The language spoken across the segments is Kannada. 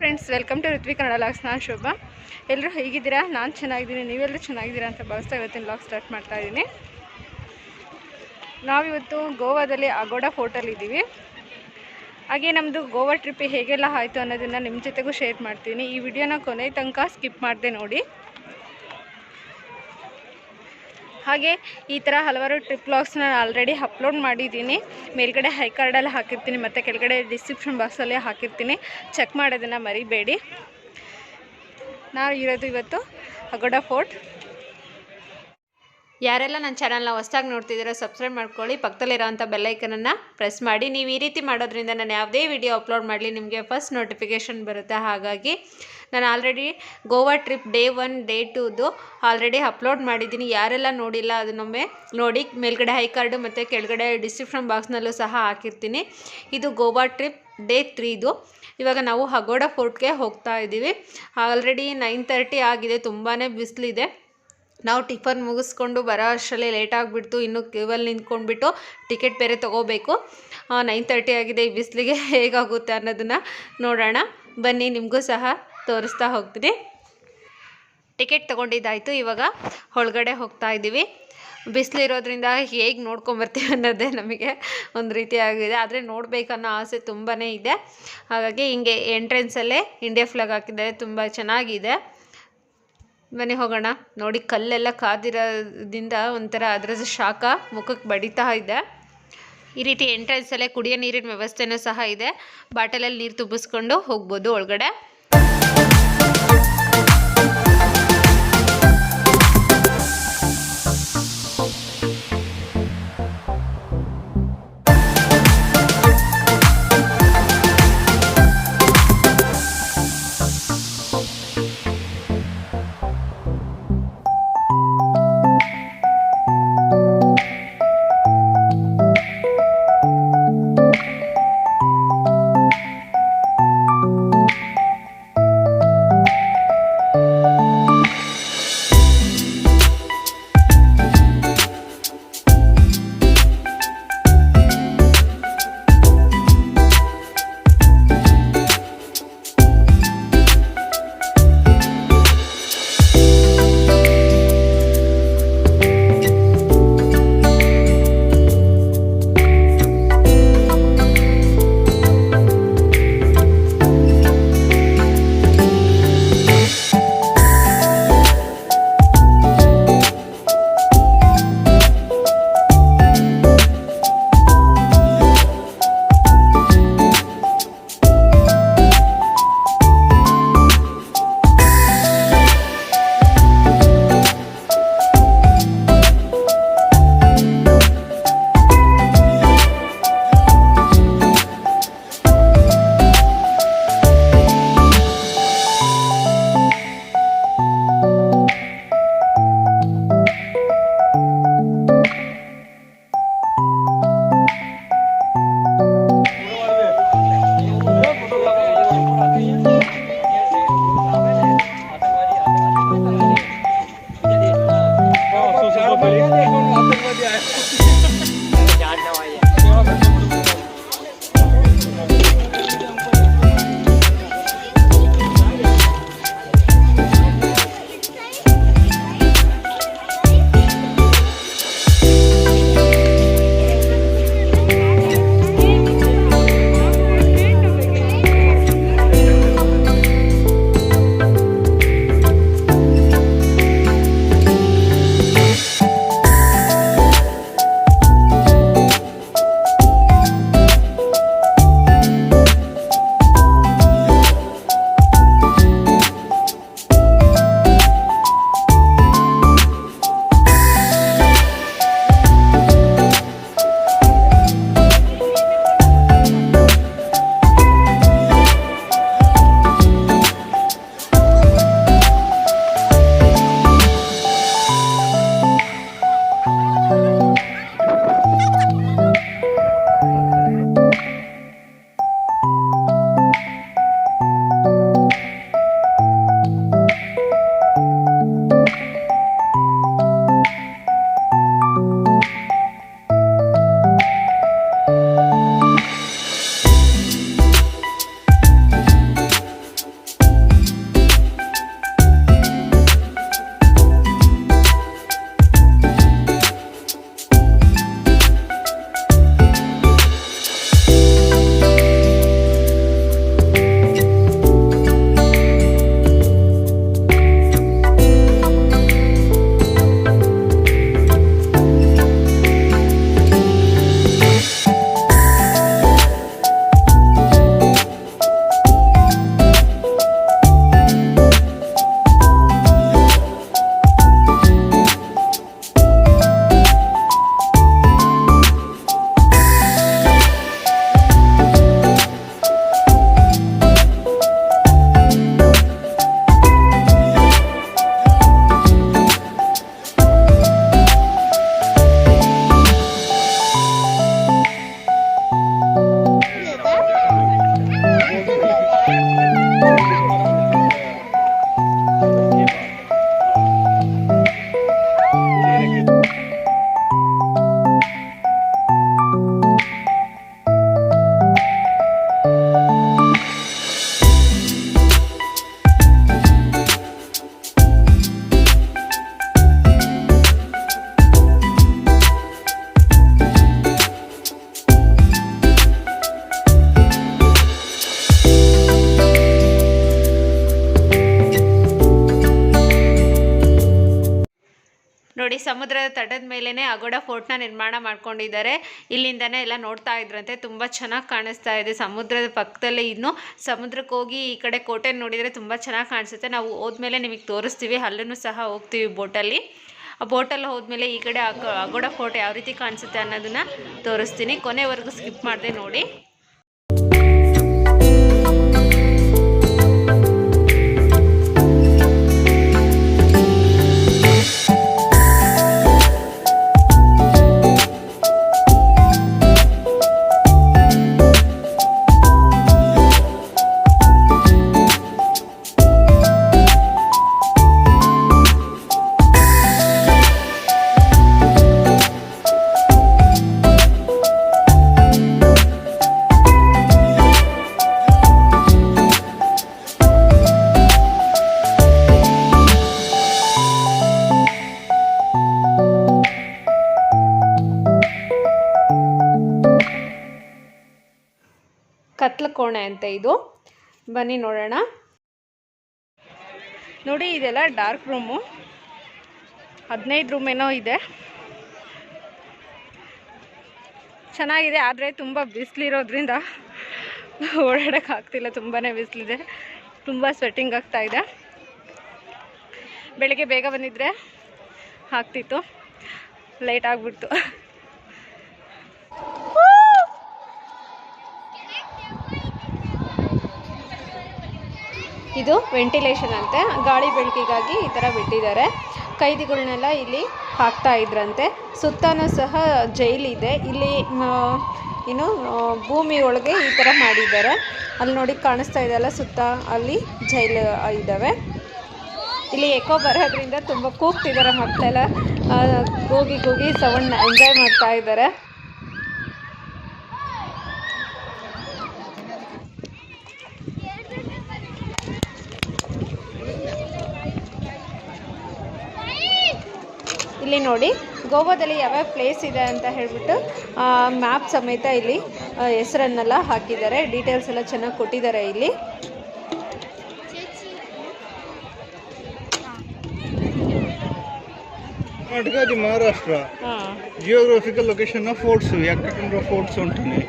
Friends, welcome to Ruthvi Kannada logs. ನಾನು ಶೋಭಾ. ಎಲ್ಲರೂ ಹೇಗಿದ್ದೀರಾ? ನಾನು ಚೆನ್ನಾಗಿದ್ದೀನಿ, ನೀವೆಲ್ಲರೂ ಚೆನ್ನಾಗಿದ್ದೀರಾ ಅಂತ ಭಾವಿಸ್ತಾ ಇವತ್ತಿನ ಲಾಗ್ ಸ್ಟಾರ್ಟ್ ಮಾಡ್ತಾ ಇದ್ದೀನಿ. ನಾವಿವತ್ತು ಗೋವಾದಲ್ಲಿ ಅಗೋಡಾ ಫೋರ್ಟಲ್ಲಿ ಇದ್ದೀವಿ. ಹಾಗೆ ನಮ್ಮದು ಗೋವಾ ಟ್ರಿಪ್ ಹೇಗೆಲ್ಲ ಆಯಿತು ಅನ್ನೋದನ್ನು ನಿಮ್ಮ ಜೊತೆಗೂ ಶೇರ್ ಮಾಡ್ತೀನಿ. ಈ ವಿಡಿಯೋನ ಕೊನೆ ತನಕ ಸ್ಕಿಪ್ ಮಾಡಿದೆ ನೋಡಿ. ಹಾಗೆ ಈ ಥರ ಹಲವಾರು ಟ್ರಿಪ್ ವ್ಲಾಗ್ಸ್ನ ಆಲ್ರೆಡಿ ಅಪ್ಲೋಡ್ ಮಾಡಿದ್ದೀನಿ. ಮೇಲ್ಗಡೆ ಹೈ ಕಾರ್ಡಲ್ಲಿ ಹಾಕಿರ್ತೀನಿ ಮತ್ತು ಕೆಳಗಡೆ ಡಿಸ್ಕ್ರಿಪ್ಷನ್ ಬಾಕ್ಸಲ್ಲಿ ಹಾಕಿರ್ತೀನಿ. ಚೆಕ್ ಮಾಡೋದನ್ನು ಮರಿಬೇಡಿ. ನಾವು ಇರೋದು ಇವತ್ತು ಅಗೋಡಾ ಫೋರ್ಟ್. ಯಾರೆಲ್ಲ ನನ್ನ ಚಾನಲ್ನ ಹೊಸದಾಗಿ ನೋಡ್ತಿದ್ದೀರೋ ಸಬ್ಸ್ಕ್ರೈಬ್ ಮಾಡ್ಕೊಳ್ಳಿ, ಪಕ್ಕದಲ್ಲಿರೋಂಥ ಬೆಲ್ಲೈಕನನ್ನು ಪ್ರೆಸ್ ಮಾಡಿ. ನೀವು ಈ ರೀತಿ ಮಾಡೋದ್ರಿಂದ ನಾನು ಯಾವುದೇ ವಿಡಿಯೋ ಅಪ್ಲೋಡ್ ಮಾಡಲಿ ನಿಮಗೆ ಫಸ್ಟ್ ನೋಟಿಫಿಕೇಷನ್ ಬರುತ್ತೆ. ಹಾಗಾಗಿ ನಾನು already Goa trip day 1 day 2ದು ಆಲ್ರೆಡಿ ಅಪ್ಲೋಡ್ ಮಾಡಿದ್ದೀನಿ. ಯಾರೆಲ್ಲ ನೋಡಿಲ್ಲ ಅದನ್ನೊಮ್ಮೆ ನೋಡಿ. ಮೇಲ್ಗಡೆ ಹೈ ಕಾರ್ಡು ಮತ್ತು ಕೆಳಗಡೆ ಡಿಸ್ಕ್ರಿಪ್ಷನ್ ಬಾಕ್ಸ್ನಲ್ಲೂ ಸಹ ಹಾಕಿರ್ತೀನಿ. ಇದು ಗೋವಾ ಟ್ರಿಪ್ ಡೇ 3ದು. ಇವಾಗ ನಾವು ಅಗೋಡಾ ಫೋರ್ಟ್ಗೆ ಹೋಗ್ತಾ ಇದ್ದೀವಿ. ಆಲ್ರೆಡಿ 9:30 ಆಗಿದೆ, ತುಂಬಾ ಬಿಸಿಲಿದೆ. ನಾವು ಟಿಫನ್ ಮುಗಿಸ್ಕೊಂಡು ಬರೋ ಅಷ್ಟರಲ್ಲಿ ಲೇಟ್ ಆಗಿಬಿಡ್ತು. ಇನ್ನು ಕ್ಯೂವಲ್ಲಿ ನಿಂತ್ಕೊಂಡ್ಬಿಟ್ಟು ಟಿಕೆಟ್ ಬೇರೆ ತೊಗೋಬೇಕು. 9:30 ಆಗಿದೆ. ಈ ಬಿಸಿಲಿಗೆ ಹೇಗಾಗುತ್ತೆ ಅನ್ನೋದನ್ನು ನೋಡೋಣ ಬನ್ನಿ, ನಿಮಗೂ ಸಹ ತೋರಿಸ್ತಾ ಹೋಗ್ತೀನಿ. ಟಿಕೆಟ್ ತೊಗೊಂಡಿದ್ದಾಯಿತು. ಇವಾಗ ಒಳಗಡೆ ಹೋಗ್ತಾ ಇದ್ದೀವಿ. ಬಿಸಿಲಿರೋದ್ರಿಂದ ಹೇಗೆ ನೋಡ್ಕೊಂಬರ್ತೀವಿ ಅನ್ನೋದೇ ನಮಗೆ ಒಂದು ರೀತಿ ಆಗಿದೆ. ಆದರೆ ನೋಡಬೇಕನ್ನೋ ಆಸೆ ತುಂಬಾ ಇದೆ. ಹಾಗಾಗಿ ಹಿಂಗೆ ಎಂಟ್ರೆನ್ಸಲ್ಲೇ ಇಂಡಿಯಾ ಫ್ಲಾಗ್ ಹಾಕಿದ್ದಾರೆ, ತುಂಬ ಚೆನ್ನಾಗಿದೆ. ಬನ್ನಿ ಹೋಗೋಣ. ನೋಡಿ, ಕಲ್ಲೆಲ್ಲ ಕಾದಿರೋದ್ರಿಂದ ಒಂಥರ ಅದರ ಶಾಖ ಮುಖಕ್ಕೆ ಬಡಿತಾ ಇದೆ. ಈ ರೀತಿ ಎಂಟ್ರೆನ್ಸಲ್ಲೇ ಕುಡಿಯೋ ನೀರಿನ ವ್ಯವಸ್ಥೆನೂ ಸಹ ಇದೆ. ಬಾಟಲಲ್ಲಿ ನೀರು ತುಂಬಿಸ್ಕೊಂಡು ಹೋಗ್ಬೋದು ಒಳಗಡೆ. ಸಮುದ್ರದ ತಟದ ಮೇಲೇ ಅಗೋಡ ಫೋರ್ಟ್ನ ನಿರ್ಮಾಣ ಮಾಡ್ಕೊಂಡಿದ್ದಾರೆ. ಇಲ್ಲಿಂದನೇ ಎಲ್ಲ ನೋಡ್ತಾ ಇದ್ರಂತೆ. ತುಂಬ ಚೆನ್ನಾಗಿ ಕಾಣಿಸ್ತಾ ಇದೆ. ಸಮುದ್ರದ ಪಕ್ಕದಲ್ಲೇ ಇನ್ನು ಸಮುದ್ರಕ್ಕೆ ಹೋಗಿ ಈ ಕಡೆ ಕೋಟೆ ನೋಡಿದರೆ ತುಂಬ ಚೆನ್ನಾಗಿ ಕಾಣಿಸುತ್ತೆ. ನಾವು ಹೋದ್ಮೇಲೆ ನಿಮಗೆ ತೋರಿಸ್ತೀವಿ. ಅಲ್ಲೂ ಸಹ ಹೋಗ್ತೀವಿ ಬೋಟಲ್ಲಿ. ಆ ಬೋಟಲ್ಲಿ ಹೋದ್ಮೇಲೆ ಈ ಕಡೆ ಅಗೋಡ ಫೋರ್ಟ್ ಯಾವ ರೀತಿ ಕಾಣಿಸುತ್ತೆ ಅನ್ನೋದನ್ನು ತೋರಿಸ್ತೀನಿ. ಕೊನೆವರೆಗೂ ಸ್ಕಿಪ್ ಮಾಡದೆ ನೋಡಿ. ಕತ್ಲ ಕೋಣೆ ಅಂತ ಇದು. ಬನ್ನಿ ನೋಡೋಣ. ನೋಡಿ ಇದೆಲ್ಲ ಡಾರ್ಕ್ ರೂಮು. 15 ರೂಮ್ ಏನೋ ಇದೆ. ಚೆನ್ನಾಗಿದೆ. ಆದರೆ ತುಂಬ ಬಿಸಿಲಿರೋದ್ರಿಂದ ಓಡಾಡೋಕ್ಕಾಗ್ತಿಲ್ಲ. ತುಂಬಾ ಬಿಸಿಲಿದೆ. ತುಂಬ ಸ್ವೆಟ್ಟಿಂಗ್ ಆಗ್ತಾ ಇದೆ. ಬೆಳಗ್ಗೆ ಬೇಗ ಬಂದಿದ್ರೆ ಆಗ್ತಿತ್ತು. ಲೇಟ್ ಆಗಿಬಿಡ್ತು. ಇದು ವೆಂಟಿಲೇಷನ್ ಅಂತೆ. ಗಾಳಿ ಬೆಳಕಿಗಾಗಿ ಈ ಥರ ಬಿಟ್ಟಿದ್ದಾರೆ. ಕೈದಿಗಳನ್ನೆಲ್ಲ ಇಲ್ಲಿ ಹಾಕ್ತಾ ಇದ್ರಂತೆ. ಸುತ್ತನೂ ಸಹ ಜೈಲಿದೆ. ಇಲ್ಲಿ ಇನ್ನು ಭೂಮಿ ಒಳಗೆ ಈ ಥರ ಮಾಡಿದ್ದಾರೆ. ಅಲ್ಲಿ ನೋಡಿ ಕಾಣಿಸ್ತಾ ಇದೆಯಲ್ಲ, ಸುತ್ತ ಅಲ್ಲಿ ಜೈಲು ಇದ್ದಾವೆ. ಇಲ್ಲಿ ಎಕೋ ಬರೋದ್ರಿಂದ ತುಂಬ ಕೂಗ್ತಿದ್ದಾರೆ ಮಕ್ಕಳೆಲ್ಲ. ಕೂಗಿ ಸೌಂಡ್ ಎಂಜಾಯ್ ಮಾಡ್ತಾ ಇದ್ದಾರೆ. ಇಲ್ಲಿ ನೋಡಿ ಗೋವಾದಲ್ಲಿ ಯಾವ್ಯಾವ ಪ್ಲೇಸ್ ಇದೆ ಅಂತ ಹೇಳ್ಬಿಟ್ಟು ಮ್ಯಾಪ್ ಸಮೇತ ಇಲ್ಲಿ ಹೆಸರನ್ನೆಲ್ಲ ಹಾಕಿದ್ದಾರೆ. ಡೀಟೇಲ್ಸ್ ಎಲ್ಲ ಚೆನ್ನಾಗಿ ಕೊಟ್ಟಿದ್ದಾರೆ ಇಲ್ಲಿ. Karnataka Maharashtra geographical location of forts ఎక్కడ ఫోర్ట్స్ ఉంటుంది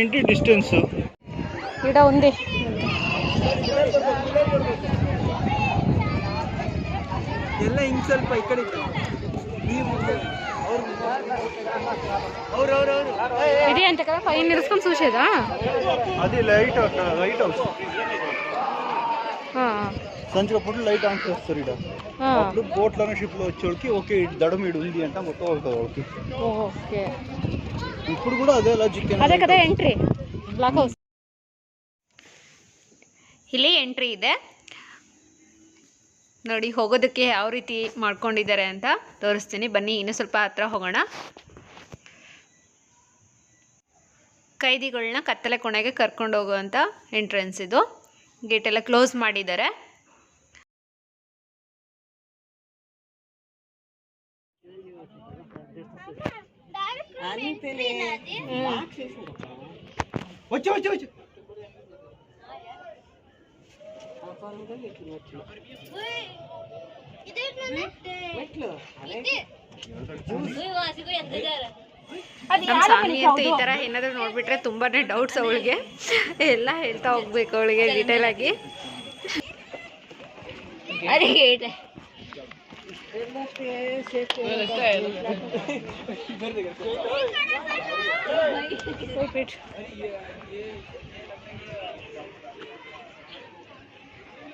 ఇంటి డిస్టెన్స్ ఇక్కడ ఉంది. ಎಲ್ಲ ಹಿಂಗೆ ಸ್ವಲ್ಪ ಈ ಕಡೆ ఇది అంతే కదా. పైన నిలుసుకొని చూసేదా? అది లైట్ హౌస్. సంచికప్పుడు లైట్ ఆన్ చేస్తారు ఇక్కడ. అప్పుడు బోట్లోనే షిప్లో వచ్చేవాడికి ఓకే దడం ఇడు ఉంది అంటే మొత్తం అవుతుంది వాళ్ళకి. ఓకే. ఇప్పుడు కూడా అదే లాజిక్. అదే కదా ಎಂಟ್ರಿ. Block house. ಇಲ್ಲಿ ಎಂಟ್ರಿ ಇದೆ ನೋಡಿ. ಹೋಗೋದಕ್ಕೆ ಯಾವ ರೀತಿ ಮಾಡ್ಕೊಂಡಿದ್ದಾರೆ ಅಂತ ತೋರಿಸ್ತೀನಿ. ಬನ್ನಿ ಇನ್ನೂ ಸ್ವಲ್ಪ ಹತ್ರ ಹೋಗೋಣ. ಕೈದಿಗಳನ್ನ ಕತ್ತಲೆ ಕೋಣೆಗೆ ಕರ್ಕೊಂಡು ಹೋಗುವಂಥ ಎಂಟ್ರೆನ್ಸ್ ಇದು. ಗೇಟೆಲ್ಲ ಕ್ಲೋಸ್ ಮಾಡಿದ್ದಾರೆ. ನಮ್ಮ ಸಾಮಿ ಅಂತ ಈ ಥರ ಏನಾದರೂ ನೋಡಿಬಿಟ್ರೆ ತುಂಬಾ ಡೌಟ್ಸ್ ಅವಳಿಗೆ. ಎಲ್ಲ ಹೇಳ್ತಾ ಹೋಗ್ಬೇಕು ಅವಳಿಗೆ ಡೀಟೇಲ್ ಆಗಿ.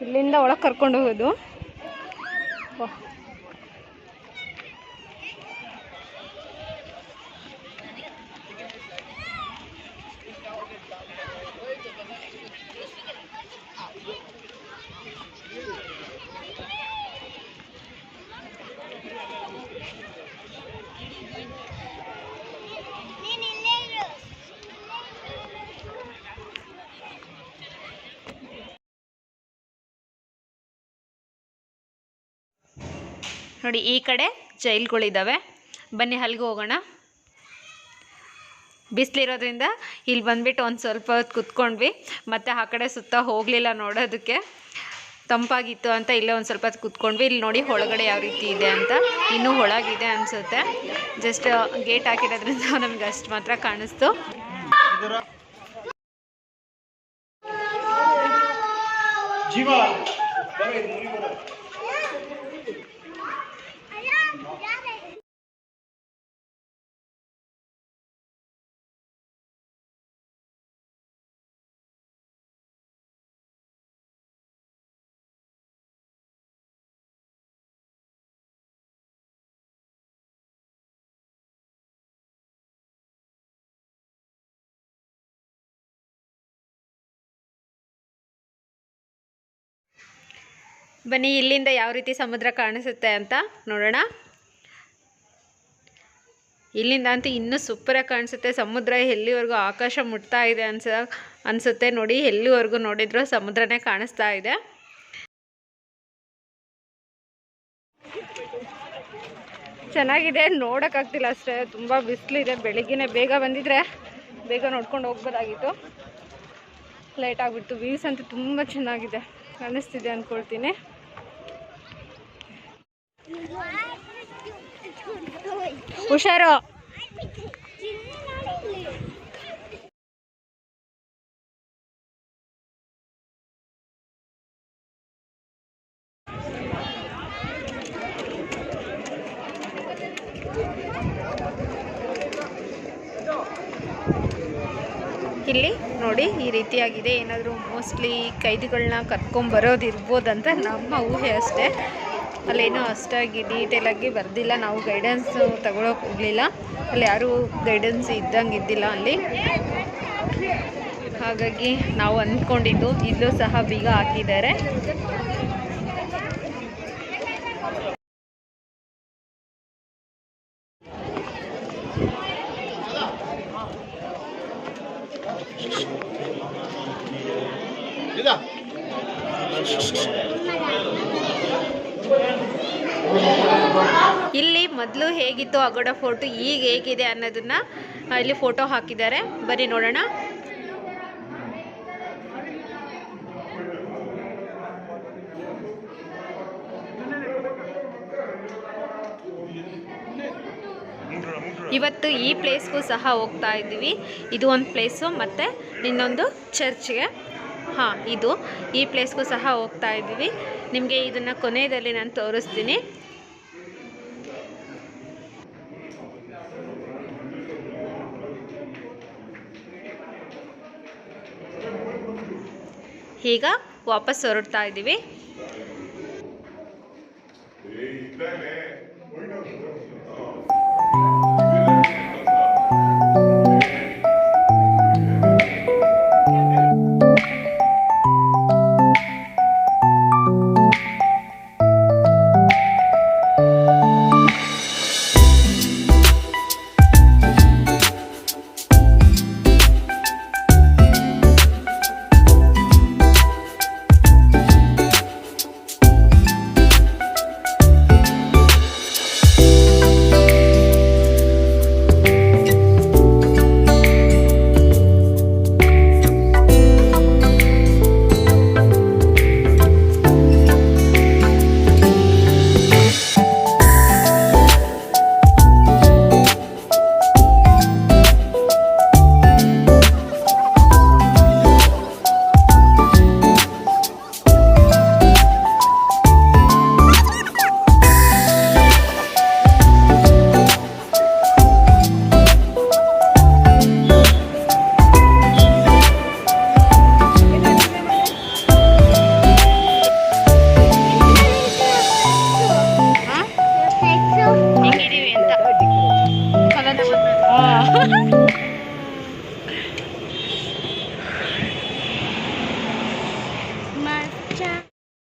ಇಲ್ಲಿಂದ ಒಳಗೆ ಕರ್ಕೊಂಡು ಹೋಗೋದು. ನೋಡಿ ಈ ಕಡೆ ಜೈಲ್ಗಳಿದ್ದಾವೆ. ಬನ್ನಿ ಅಲ್ಲಿಗೆ ಹೋಗೋಣ. ಬಿಸಿಲಿರೋದ್ರಿಂದ ಇಲ್ಲಿ ಬಂದುಬಿಟ್ಟು ಒಂದು ಸ್ವಲ್ಪ ಹೊತ್ತು ಕುತ್ಕೊಂಡ್ವಿ. ಮತ್ತು ಆ ಕಡೆ ಸುತ್ತ ಹೋಗಲಿಲ್ಲ ನೋಡೋದಕ್ಕೆ. ತಂಪಾಗಿತ್ತು ಅಂತ ಇಲ್ಲೇ ಒಂದು ಸ್ವಲ್ಪ ಹೊತ್ತು ಕೂತ್ಕೊಂಡ್ವಿ. ಇಲ್ಲಿ ನೋಡಿ ಒಳಗಡೆ ಯಾವ ರೀತಿ ಇದೆ ಅಂತ, ಇನ್ನೂ ಒಳಗಿದೆ ಅನಿಸುತ್ತೆ. ಜಸ್ಟ್ ಗೇಟ್ ಹಾಕಿರೋದ್ರಿಂದ ನಮ್ಗೆ ಅಷ್ಟು ಮಾತ್ರ ಕಾಣಿಸ್ತು. ಬನ್ನಿ ಇಲ್ಲಿಂದ ಯಾವ ರೀತಿ ಸಮುದ್ರ ಕಾಣಿಸುತ್ತೆ ಅಂತ ನೋಡೋಣ. ಇಲ್ಲಿಂದ ಅಂತೂ ಇನ್ನೂ ಸೂಪರಾಗಿ ಕಾಣಿಸುತ್ತೆ. ಸಮುದ್ರ ಎಲ್ಲಿವರೆಗೂ ಆಕಾಶ ಮುಟ್ತಾ ಇದೆ ಅನಿಸುತ್ತೆ ನೋಡಿ. ಎಲ್ಲಿವರೆಗೂ ನೋಡಿದ್ರು ಸಮುದ್ರನೇ ಕಾಣಿಸ್ತಾ ಇದೆ. ಚೆನ್ನಾಗಿದೆ, ನೋಡೋಕ್ಕಾಗ್ತಿಲ್ಲ ಅಷ್ಟೇ, ತುಂಬ ಬಿಸಿಲಿದೆ. ಬೆಳಿಗ್ಗೆನೇ ಬೇಗ ಬಂದಿದ್ರೆ ಬೇಗ ನೋಡ್ಕೊಂಡು ಹೋಗ್ಬೋದಾಗಿತ್ತು, ಲೇಟ್ ಆಗಿಬಿಡ್ತು. ವ್ಯೂಸ್ ಅಂತೂ ತುಂಬ ಚೆನ್ನಾಗಿದೆ ಕಾಣಿಸ್ತಿದೆ ಅಂದ್ಕೊಳ್ತೀನಿ. ಹುಷಾರು. ಇಲ್ಲಿ ನೋಡಿ ಈ ರೀತಿಯಾಗಿದೆ. ಏನಾದರೂ ಮೋಸ್ಟ್ಲಿ ಕೈದಿಗಳನ್ನ ಕರ್ಕೊಂಬರೋದಿರ್ಬೋದಂತ ನಮ್ಮ ಊಹೆ ಅಷ್ಟೇ. ಅಲ್ಲೇನೋ ಅಷ್ಟಾಗಿ ಡೀಟೇಲಾಗಿ ಬರ್ದಿಲ್ಲ, ನಾವು ಗೈಡೆನ್ಸ್ ತಗೊಳಕ್ಕೆ ಹೋಗಲಿಲ್ಲ. ಅಲ್ಲಿ ಯಾರೂ ಗೈಡೆನ್ಸ್ ಇದ್ದಂಗೆ ಇದ್ದಿಲ್ಲ ಅಲ್ಲಿ, ಹಾಗಾಗಿ ನಾವು ಅಂದ್ಕೊಂಡಿದ್ದು. ಇಲ್ಲೂ ಸಹ ಬೀಗ ಹಾಕಿದ್ದಾರೆ. ಇಲ್ಲಿ ಮೊದಲು ಹೇಗಿತ್ತು ಅಗೋಡ ಫೋರ್ಟ್, ಈಗ ಹೇಗಿದೆ ಅನ್ನೋದನ್ನ ಇಲ್ಲಿ ಫೋಟೋ ಹಾಕಿದ್ದಾರೆ. ಬನ್ನಿ ನೋಡೋಣ. ಇವತ್ತು ಈ ಪ್ಲೇಸ್ಗೂ ಸಹ ಹೋಗ್ತಾ ಇದ್ದೀವಿ. ಇದು ಒಂದು ಪ್ಲೇಸು ಮತ್ತು ಇನ್ನೊಂದು ಚರ್ಚ್ಗೆ. ಈ ಪ್ಲೇಸ್ಗೂ ಸಹ ಹೋಗ್ತಾ ಇದ್ದೀವಿ. ನಿಮಗೆ ಇದನ್ನು ಕೊನೆಯಲ್ಲಿ ನಾನು ತೋರಿಸ್ತೀನಿ. ಈಗ ವಾಪಸ್ ಹೊರಡ್ತಾ ಇದ್ದೀವಿ.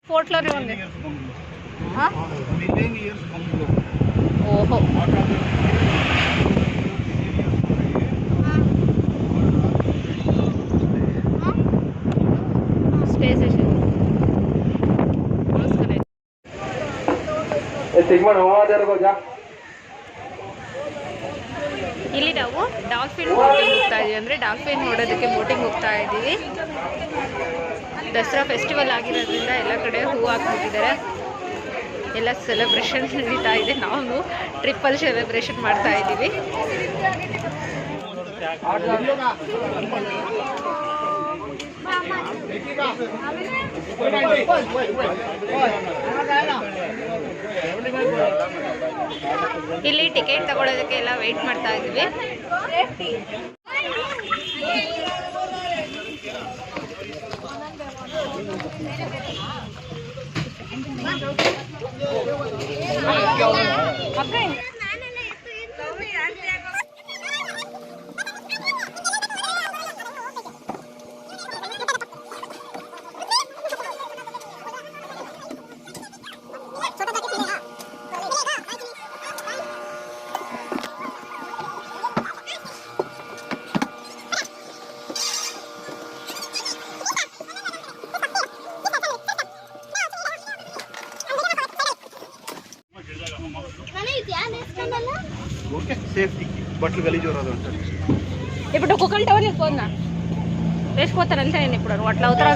ఫోర్ట్లోనే ఉంది. ఓహో స్పేస్ ಇಲ್ಲಿ ನಾವು ಡಾಲ್ಫಿನ್ ಬೋಟಿಂಗ್ ಹೋಗ್ತಾ ಇದೀವಿ. ಅಂದರೆ ಡಾಲ್ಫಿನ್ ನೋಡೋದಕ್ಕೆ ಬೋಟಿಂಗ್ ಹೋಗ್ತಾ ಇದ್ದೀವಿ. ದಸರಾ ಫೆಸ್ಟಿವಲ್ ಆಗಿರೋದ್ರಿಂದ ಎಲ್ಲ ಕಡೆ ಹೂವು ಹಾಕ್ಬಿಟ್ಟಿದ್ದಾರೆ. ಎಲ್ಲ ಸೆಲೆಬ್ರೇಷನ್ ನಡೀತಾ ಇದೆ. ನಾವು ಟ್ರಿಪ್ಪಲ್ ಸೆಲೆಬ್ರೇಷನ್ ಮಾಡ್ತಾ ಇದ್ದೀವಿ. ಇಲ್ಲಿ ಟಿಕೆಟ್ ತಗೊಳ್ಳೋದಕ್ಕೆ ಎಲ್ಲ ವೆಯ್ಟ್ ಮಾಡ್ತಾ ಇದ್ದೀವಿ. ఓకే సేఫ్టీ బట్టలు గలీజ్ రాదు అంటే ఇప్పుడు ఒక్కొక్కటి పోతున్నా వేసిపోతారు అంతే. నేను ఇప్పుడు అట్లా అవుతారా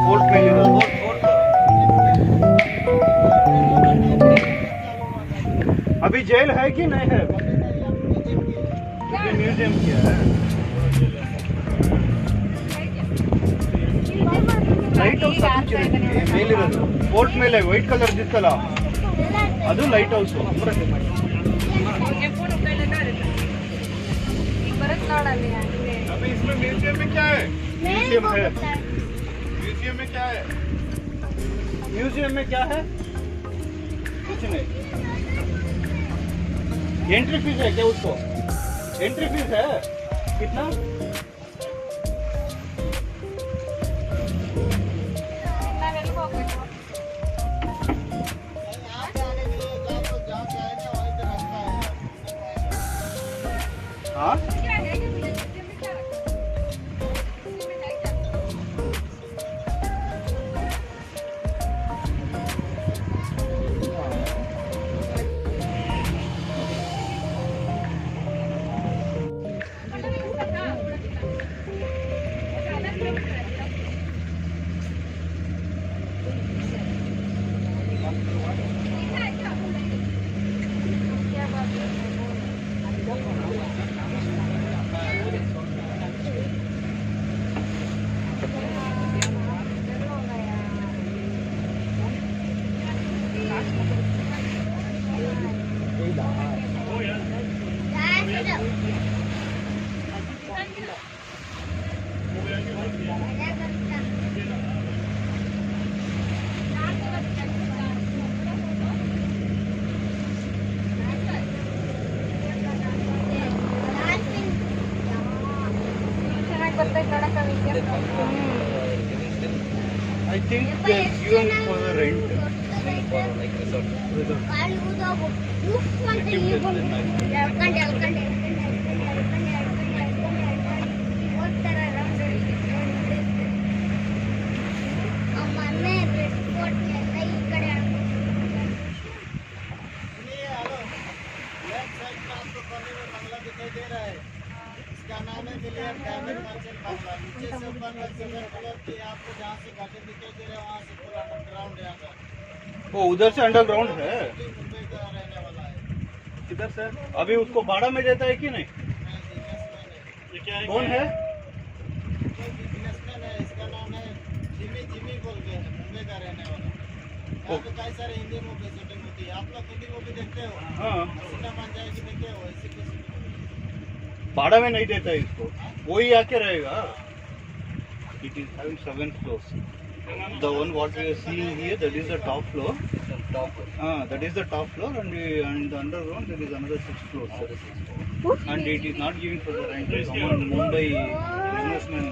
बोट में अभी जेल है कि नहीं है? म्यूजियम क्या है? ಲೈಟ್ ಹೌಸ್ ಮೇಲಿರೋದು ಫೋರ್ಟ್ ಮೇಲೆ ವೈಟ್ ಕಲರ್ ಇತ್ತಲ್ಲ ಅದು ಲೈಟ್ ಹೌಸ್. म्यूजियम में क्या है? म्यूजियम है. म्यूजियम में क्या है? म्यूजियम में क्या है? कुछ नहीं. एंट्री फीस है क्या उसको? एंट्री फीस है कितना? हाँ I think they're given for the rent. इसका नाम है मिलियर डायमंड मर्चेंट बांग्ला। नीचे से ऊपर तक 7 फ्लोर की आपको जहाँ से गार्डन दिखाई दे रहा है वहाँ से पूरा अंडरग्राउंड है यहाँ का। वो उधर से अंडरग्राउंड है. मुंबई का रहने वाला है। किधर से? अभी उसको भाड़ा में देता है कि नहीं? कौन है? बिजनेसमैन है, इसका नाम है जिमी. जिमी बोल के है, मुंबई का रहने वाला. यहाँ पे कई सारे हिंदी मूवी शूटिंग होती है. आप लोग हिंदी मूवी देखते हो? हाँ. सीधा मान जाएगी देखते हो ऐसी की भाड़ा में नहीं देता है इसको, वही आके रहेगा. It is having 7 floors. The one what we are seeing here, that is the top floor. That is the top floor, and the underground there is another 6 floors. And it is not giving for the rent. Someone Mumbai businessman.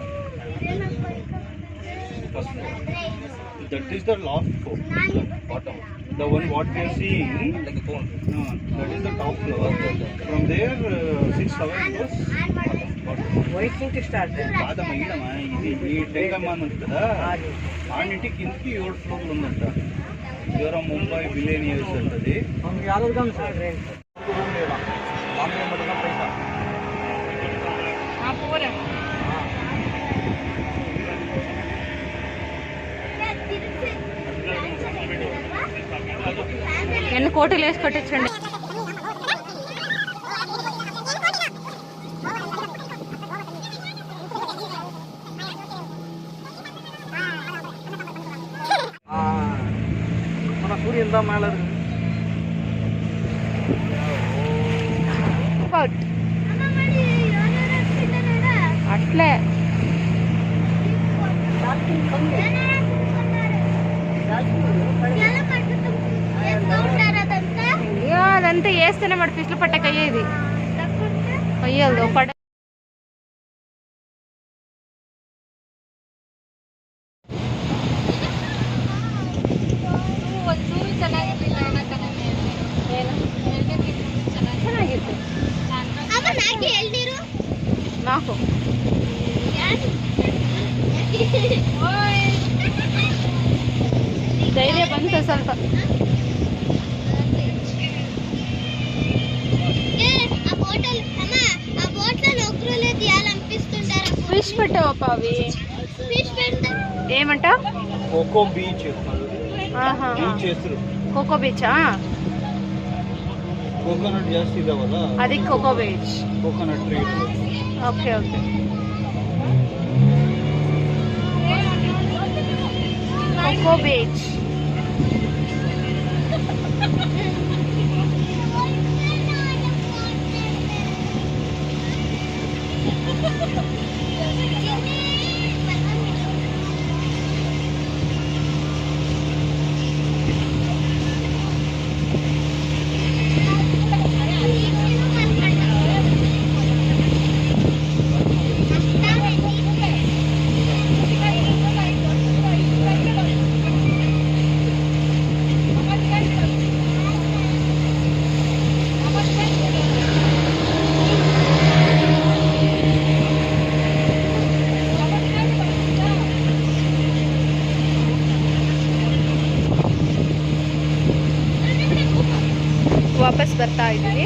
First floor. That is the last floor. Bottom. The one what we are seeing, like a cone. That is the top floor. From there, 6-7 floors. White నుంచి స్టార్ట్ కాదమ్మా ఈడమ్మా ఇది ఈ టెంకమ్మ అని ఉంది కదా ఆడింటి కిందకి 7 ఫ్లోర్లు ఉందంట. దూరం ముంబై బిలేనియర్స్ అంటది. యాదవ్గాం సార్ రెంట్ पैसा ఎన్ని కోట్లు వేసి కట్టించండి. మన సూర్యన్ தான் மேல இருக்கு. అట్లే అదంతా వేస్తేనే మరి ఫిష్లు పట్టక అయ్యేది అయ్యేది పడ నాకు ಧೈರ್ಯ ಬಂತು ಸ್ವಲ್ಪ. ఫిష్ పెట్టావప్ప అవి ఏమంట ಕೋಕೋ ಬೀಚ್ ಹಾಂ ಹಾಂ ಬೀಚ್ ಹೆಸರು. ಕೋಕೋ ಬೀಚಾ? ಕೋಕೋನಟ್ ಜಾಸ್ತಿ ಇದಾವಲ್ಲ, ಅದಕ್ಕೆ cocoa beach. Coconut tree. Okay okay. Cocoa beach. ವಾಪಸ್ ಬರ್ತಾ ಇದ್ದೀವಿ.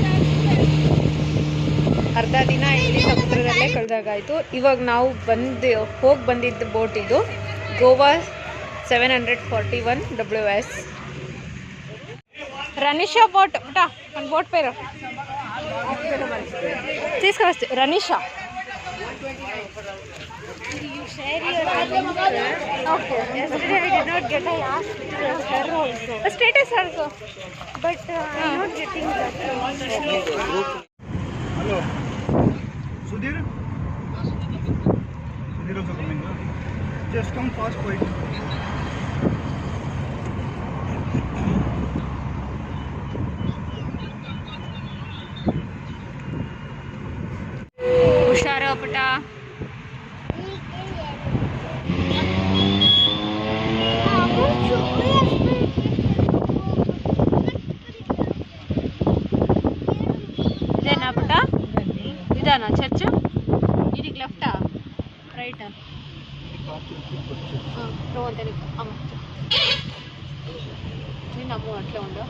ಅರ್ಧ ದಿನ ಇಲ್ಲಿ ಸಮುದ್ರದಲ್ಲೇ ಕಳೆದಾಗಾಯಿತು. ಇವಾಗ ನಾವು ಹೋಗಿ ಬಂದಿದ್ದ ಬೋಟ್ ಇದು ಗೋವಾ 741 WS. రనిషా బోట్ బేటా మన బోట్ పేరు తీసుకొస్తే రనిషా. Okay. Yesterday I did not get. I asked her also. Status also, but I'm not getting that. Hello. Sudhir also coming. Just come fast, quick. ಹುಷಾರು ಪುಟ. ಇದೇನಾ ಪುಟ? ಇದಾನಾ ಚರ್ಚ್? ಇದಕ್ಕೆ ಲೆಫ್ಟಾ ರೈಟಾ? రోంతని అమ్మ నిన్న అమ్మ అట్లా ఉండు.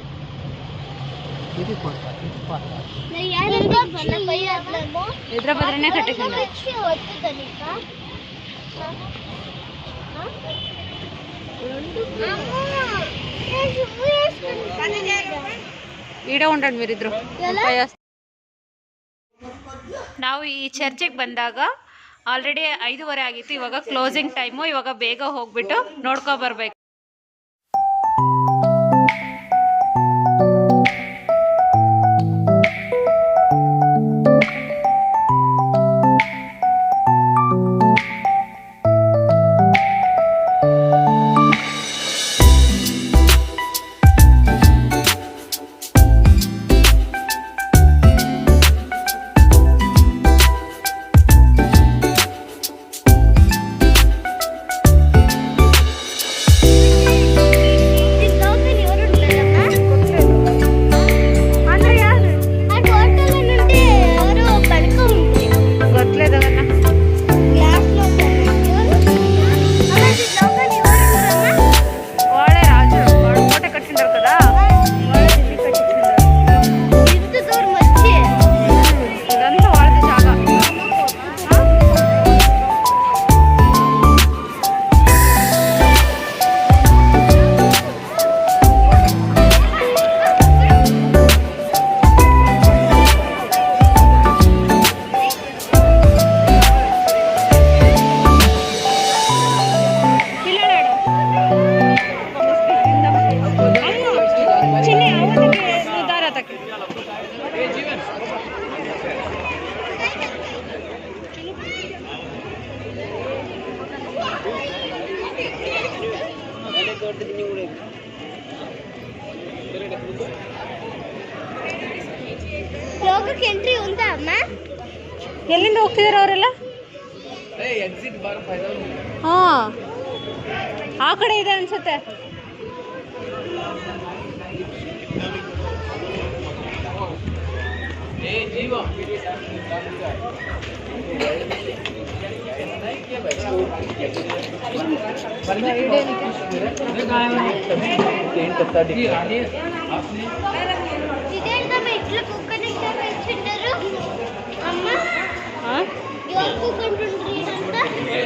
ఇది పోతా ఇది పోతా नहीं यार इनका बना भाई मतलब वो ఎదుర బదరనే కట్టేసిండు. अच्छी होती तनिका ಈಡ ಉಂಟು మీరిద్దరు. ನಾವು ಈ ಚರ್ಚಿಗೆ ಬಂದಾಗ ಆಲ್ರೆಡಿ 5:30 ಆಗಿತ್ತು. ಇವಾಗ ಕ್ಲೋಸಿಂಗ್ ಟೈಮು. ಇವಾಗ ಬೇಗ ಹೋಗ್ಬಿಟ್ಟು ನೋಡ್ಕೊ ಬರ್ಬೇಕು. ಲೋಕಕ್ಕೆ ಎಂಟ್ರಿ ಉಂಟಾ ಅಮ್ಮ? ಎಲ್ಲಿಂದ ಹೋಗ್ತಿದಾರೆ ಅವರೆಲ್ಲ? ಹಾ ಆ ಕಡೆ ಇದೆ ಅನ್ಸುತ್ತೆ. ఇదేంటో ఇట్లా కుక్కని అమ్మ ఎవరు కూకుంటుండ్రు ఇదంతా?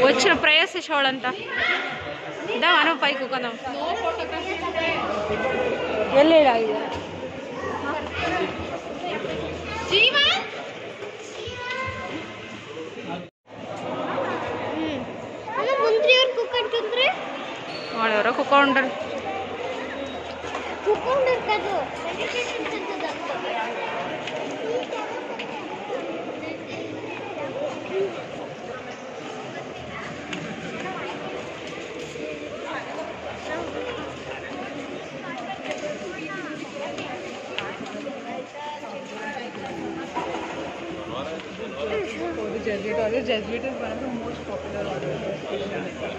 వచ్చిన ప్రయాస చూడంత దా మనం పైకి ఉకుందాం వెళ్ళేడా ఇది వాడెవరో కుక్క ఉంటారు Jesuit is one of the most popular orders.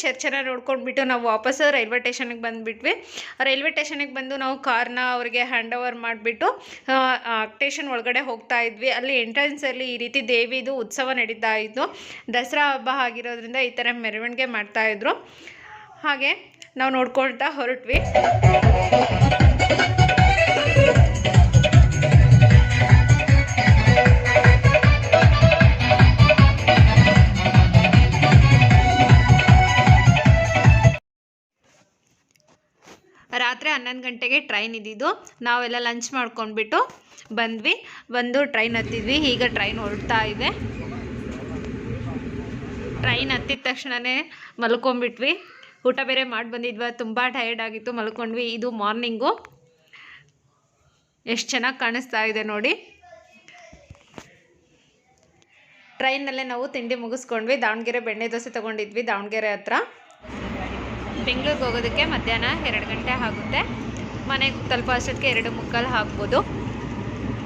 ಚರ್ಚನ್ನ ನೋಡ್ಕೊಂಡ್ಬಿಟ್ಟು ನಾವು ವಾಪಸ್ಸು ರೈಲ್ವೆ ಸ್ಟೇಷನ್ಗೆ ಬಂದುಬಿಟ್ವಿ. ರೈಲ್ವೆ ಸ್ಟೇಷನ್ಗೆ ಬಂದು ನಾವು ಕಾರ್ನ ಅವ್ರಿಗೆ ಹ್ಯಾಂಡ್ ಓವರ್ ಮಾಡಿಬಿಟ್ಟು ಸ್ಟೇಷನ್ ಒಳಗಡೆ ಹೋಗ್ತಾ ಇದ್ವಿ. ಅಲ್ಲಿ ಎಂಟ್ರೆನ್ಸಲ್ಲಿ ಈ ರೀತಿ ದೇವಿದು ಉತ್ಸವ ನಡೀತಾ ಇತ್ತು. ದಸರಾ ಹಬ್ಬ ಆಗಿರೋದ್ರಿಂದ ಈ ಥರ ಮೆರವಣಿಗೆ ಮಾಡ್ತಾಯಿದ್ರು. ಹಾಗೆ ನಾವು ನೋಡ್ಕೊಳ್ತಾ ಹೊರಟ್ವಿ. ರಾತ್ರಿ 11 ಗಂಟೆಗೆ ಟ್ರೈನ್ ಇದ್ದಿದ್ದು. ನಾವೆಲ್ಲ ಲಂಚ್ ಮಾಡ್ಕೊಂಡ್ಬಿಟ್ಟು ಬಂದು ಟ್ರೈನ್ ಹತ್ತಿದ್ವಿ. ಈಗ ಟ್ರೈನ್ ಹೊರಡ್ತಾ ಇದೆ. ಟ್ರೈನ್ ಹತ್ತಿದ ತಕ್ಷಣವೇ ಮಲ್ಕೊಂಡ್ಬಿಟ್ವಿ. ಊಟ ಬೇರೆ ಮಾಡಿ ಬಂದಿದ್ವಿ, ತುಂಬ ಟಯರ್ಡ್ ಆಗಿತ್ತು, ಮಲ್ಕೊಂಡ್ವಿ. ಇದು ಮಾರ್ನಿಂಗು. ಎಷ್ಟು ಚೆನ್ನಾಗಿ ಕಾಣಿಸ್ತಾ ಇದೆ ನೋಡಿ. ಟ್ರೈನಲ್ಲೇ ನಾವು ತಿಂಡಿ ಮುಗಿಸ್ಕೊಂಡ್ವಿ. ದಾವಣಗೆರೆ ಬೆಣ್ಣೆ ದೋಸೆ ತೊಗೊಂಡಿದ್ವಿ ದಾವಣಗೆರೆ ಹತ್ರ. ಬೆಂಗಳೂರಿಗೆ ಹೋಗೋದಕ್ಕೆ ಮಧ್ಯಾಹ್ನ 2 ಗಂಟೆ ಆಗುತ್ತೆ. ಮನೆಗೆ ತಲುಪೋ ಅಷ್ಟೊತ್ತಿಗೆ 2:45 ಆಗ್ಬೋದು.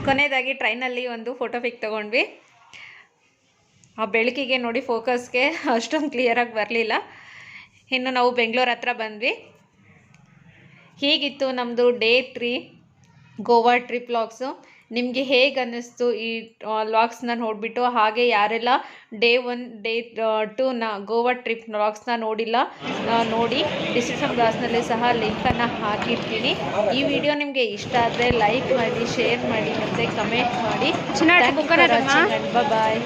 ಕೊನೆಯದಾಗಿ ಟ್ರೈನಲ್ಲಿ ಒಂದು ಫೋಟೋ ಪಿಕ್ ತೊಗೊಂಡ್ವಿ. ಆ ಬೆಳಕಿಗೆ ನೋಡಿ ಫೋಕಸ್ಗೆ ಅಷ್ಟೊಂದು ಕ್ಲಿಯರಾಗಿ ಬರಲಿಲ್ಲ. ಇನ್ನು ನಾವು ಬೆಂಗಳೂರು ಹತ್ರ ಬಂದ್ವಿ. ಹೀಗಿತ್ತು ನಮ್ಮದು ಡೇ 3 ಗೋವಾ ಟ್ರಿಪ್ ವ್ಲಾಗ್ಸು. ನಿಮಗೆ ಹೇಗೆ ಅನ್ನಿಸ್ತು ಈ ವ್ಲಾಗ್ಸ್ನ ನೋಡಿಬಿಟ್ಟು? ಹಾಗೆ ಯಾರೆಲ್ಲ ಡೇ 1 ಡೇ 2ನ ಗೋವಾ ಟ್ರಿಪ್ ವ್ಲಾಗ್ಸ್ನ ನೋಡಿಲ್ಲ ನೋಡಿ, ಡಿಸ್ಕ್ರಿಪ್ಷನ್ ಬಾಕ್ಸ್ನಲ್ಲಿ ಸಹ ಲಿಂಕನ್ನು ಹಾಕಿರ್ತೀನಿ. ಈ ವಿಡಿಯೋ ನಿಮಗೆ ಇಷ್ಟ ಆದರೆ ಲೈಕ್ ಮಾಡಿ, ಶೇರ್ ಮಾಡಿ ಮತ್ತು ಕಮೆಂಟ್ ಮಾಡಿ. ಬಾಯ್.